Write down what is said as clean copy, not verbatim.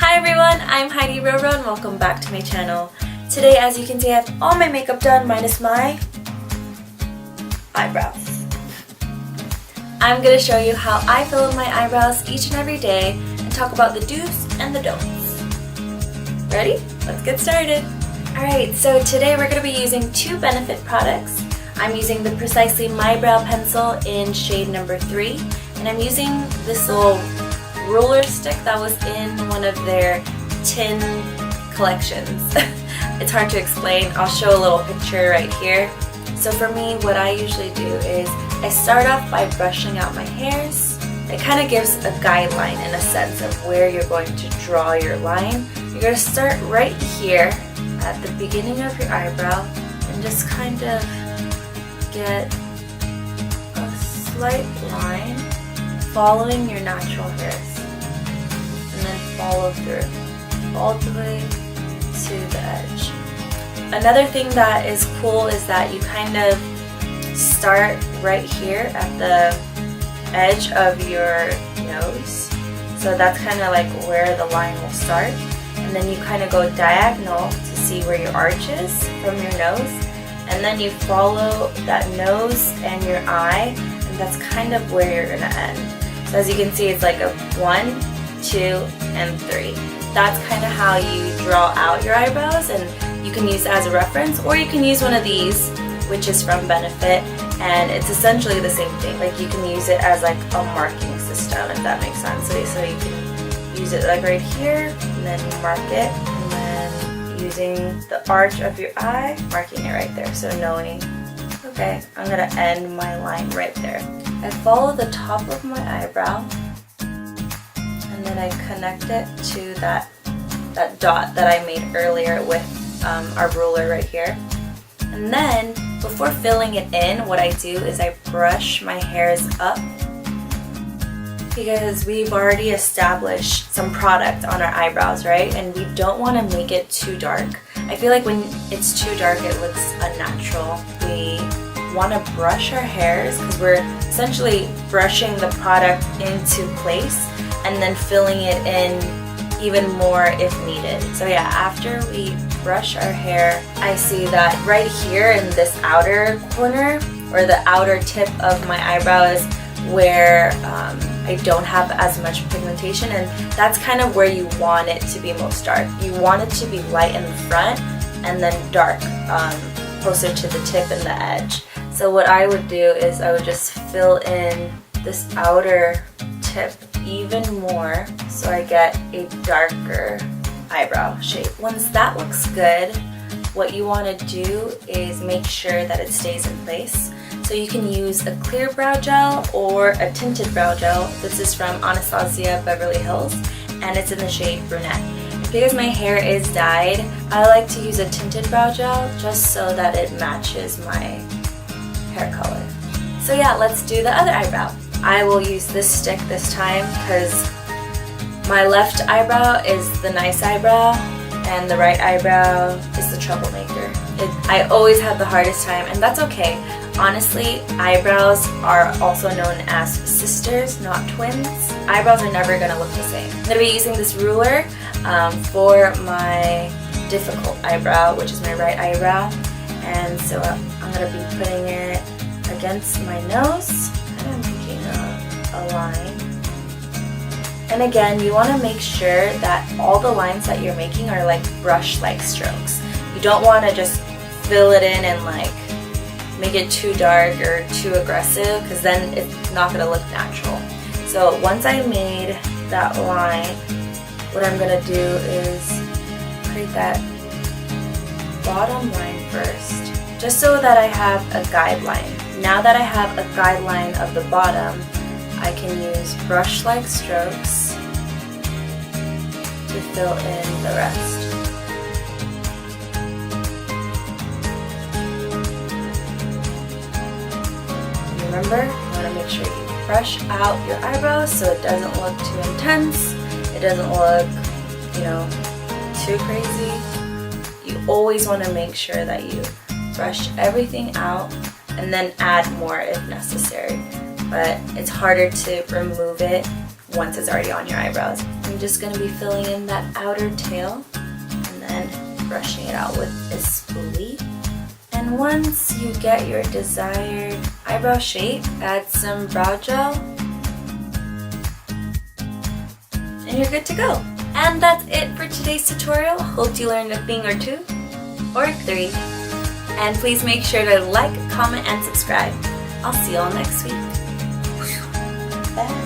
Hi everyone, I'm heidiroro and welcome back to my channel. Today, as you can see, I have all my makeup done minus my eyebrows. I'm going to show you how I fill in my eyebrows each and every day and talk about the do's and the don'ts. Ready? Let's get started. Alright, so today we're going to be using two Benefit products. I'm using the Precisely My Brow Pencil in shade number 3, and I'm using this little ruler stick that was in one of their tin collections. It's hard to explain. I'll show a little picture right here. So for me, what I usually do is I start off by brushing out my hairs. It kind of gives a guideline in a sense of where you're going to draw your line. You're going to start right here at the beginning of your eyebrow and just kind of get a slight line following your natural hairs. And then follow through all the way to the edge. Another thing that is cool is that you kind of start right here at the edge of your nose. So that's kind of like where the line will start. And then you kind of go diagonal to see where your arch is from your nose. And then you follow that nose and your eye, and that's kind of where you're going to end. So as you can see, it's like a 1, 2, and 3. That's kind of how you draw out your eyebrows, and you can use it as a reference, or you can use one of these, which is from Benefit, and it's essentially the same thing. Like you can use it as like a marking system, if that makes sense. So you can use it like right here, and then mark it, and then using the arch of your eye, marking it right there. So knowing, okay, I'm gonna end my line right there. I follow the top of my eyebrow, and then I connect it to that dot that I made earlier with our ruler right here. And then before filling it in, what I do is I brush my hairs up, because we've already established some product on our eyebrows, right? And we don't want to make it too dark. I feel like when it's too dark, it looks unnatural. We want to brush our hairs because we're essentially brushing the product into place and then filling it in even more if needed. So yeah, after we brush our hair, I see that right here in this outer corner, or the outer tip of my eyebrow, is where I don't have as much pigmentation, and that's kind of where you want it to be most dark. You want it to be light in the front and then dark closer to the tip and the edge. So what I would do is I would just fill in this outer tip even more so I get a darker eyebrow shape. Once that looks good, what you want to do is make sure that it stays in place. So you can use a clear brow gel or a tinted brow gel. This is from Anastasia Beverly Hills, and it's in the shade Brunette. Because my hair is dyed, I like to use a tinted brow gel just so that it matches my hair color. So yeah, let's do the other eyebrow. I will use this stick this time because my left eyebrow is the nice eyebrow and the right eyebrow is the troublemaker. I always have the hardest time, and that's okay. Honestly, eyebrows are also known as sisters, not twins. Eyebrows are never going to look the same. I'm going to be using this ruler for my difficult eyebrow, which is my right eyebrow. And so I'm going to be putting it against my nose, kind of making a line. And again, you want to make sure that all the lines that you're making are like brush-like strokes. You don't want to just fill it in and like make it too dark or too aggressive, because then it's not going to look natural. So once I made that line, what I'm going to do is create that bottom line first, just so that I have a guideline. Now that I have a guideline of the bottom, I can use brush-like strokes to fill in the rest. Remember, you want to make sure you brush out your eyebrows so it doesn't look too intense, it doesn't look, too crazy. You always want to make sure that you brush everything out and then add more if necessary. But it's harder to remove it once it's already on your eyebrows. And I'm just going to be filling in that outer tail and then brushing it out with a spoolie. And once you get your desired eyebrow shape, add some brow gel and you're good to go. And that's it for today's tutorial. Hope you learned a thing or two, or three. And please make sure to like, comment, and subscribe. I'll see you all next week. Bye.